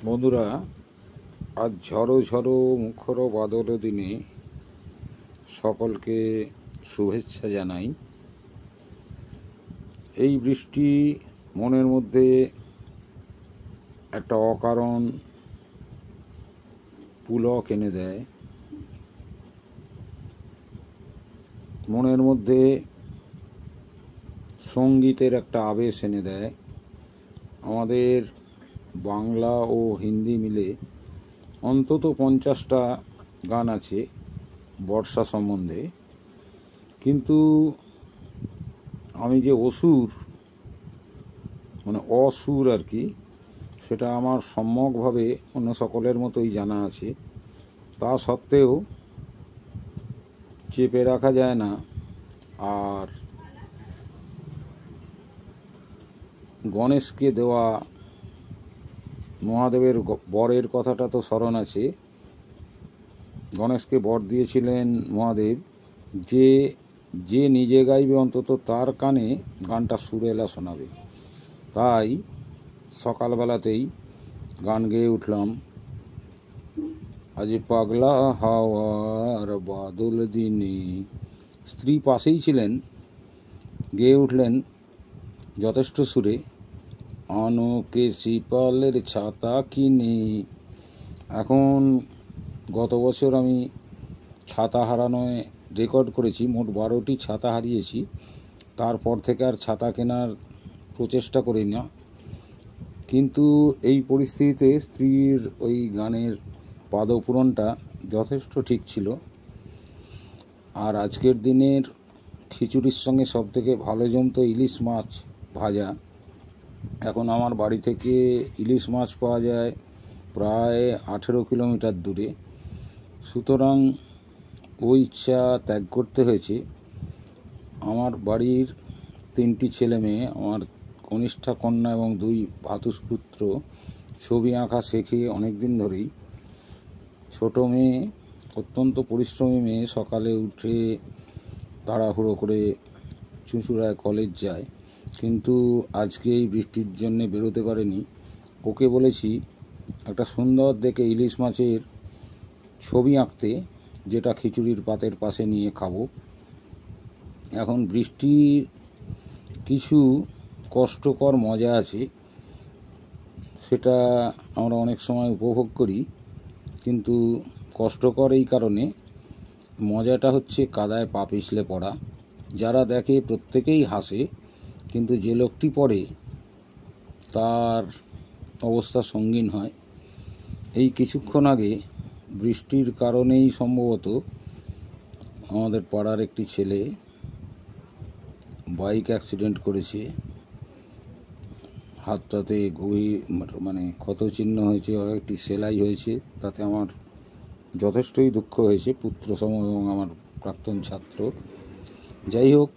বন্ধুরা, আজ ঝড়ো ঝড়ো মুখর বাদল দিনে সকলকে শুভেচ্ছা জানাই। এই বৃষ্টি মনের মধ্যে একটা অকারণ পুলক এনে দেয়, মনের মধ্যে সঙ্গীতের একটা আবেশ এনে দেয়। আমাদের বাংলা ও হিন্দি মিলে অন্তত 50টা গান আছে বর্ষা সম্বন্ধে, কিন্তু আমি যে অসুর আর কি, সেটা আমার সম্যকভাবে অন্য সকলের মতোই জানা আছে। তা সত্ত্বেও চেপে রাখা যায় না। আর গণেশকে দেওয়া মহাদেবের বরের কথাটা তো স্মরণ আছে। গণেশকে বর দিয়েছিলেন মহাদেব যে যে নিজে গাইবে অন্তত তার কানে গানটা সুরেলা শোনাবে। তাই সকালবেলাতেই গান গেয়ে উঠলাম, আজ পাগলা হাওয়ার বাদল দিনে। স্ত্রী পাশেই ছিলেন, গেয়ে উঠলেন যথেষ্ট সুরে, আনোকে শিপালের ছাতা কিনে। এখন গত বছর আমি ছাতা হারানোয় রেকর্ড করেছি, মোট 12টি ছাতা হারিয়েছি। তারপর থেকে আর ছাতা কেনার প্রচেষ্টা করি না, কিন্তু এই পরিস্থিতিতে স্ত্রীর ওই গানের পাদপূরণটা যথেষ্ট ঠিক ছিল। আর আজকের দিনের খিচুড়ির সঙ্গে সবথেকে ভালো জমতো ইলিশ মাছ ভাজা। এখন আমার বাড়ি থেকে ইলিশ মাছ পাওয়া যায় প্রায় 18 কিলোমিটার দূরে, সুতরাং ওই ইচ্ছা ত্যাগ করতে হয়েছে। আমার বাড়ির 3টি ছেলে মেয়ে, আমার কনিষ্ঠা কন্যা এবং 2 ভ্রাতুষ্পুত্র ছবি আঁকা শেখে অনেক দিন ধরেই। ছোট মেয়ে অত্যন্ত পরিশ্রমী মেয়ে, সকালে উঠে তাড়াহুড়ো করে চুঁচুড়ায় কলেজ যায়, কিন্তু আজকে এই বৃষ্টির জন্যে বেরোতে পারেনি। ওকে বলেছি একটা সুন্দর দেখে ইলিশ মাছের ছবি আঁকতে, যেটা খিচুড়ির পাতের পাশে নিয়ে খাবো। এখন বৃষ্টির কিছু কষ্টকর মজা আছে, সেটা আমরা অনেক সময় উপভোগ করি, কিন্তু কষ্টকর এই কারণে, মজাটা হচ্ছে কাদায় পা পিছলে পড়া। যারা দেখে প্রত্যেকেই হাসে, কিন্তু যে লোকটি পড়ে তার অবস্থা সঙ্গীন হয়। এই কিছুক্ষণ আগে বৃষ্টির কারণেই সম্ভবত আমাদের পাড়ার একটি ছেলে বাইক অ্যাক্সিডেন্ট করেছে। হাতটাতে গভীর ক্ষত চিহ্ন হয়েছে, একটি সেলাই হয়েছে। তাতে আমার যথেষ্টই দুঃখ হয়েছে, পুত্রসম এবং আমার প্রাক্তন ছাত্র। যাই হোক,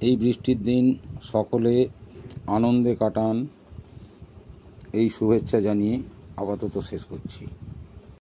এই বৃষ্টির দিন সকলে আনন্দে কাটান, এই শুভেচ্ছা জানিয়ে আপাতত শেষ করছি।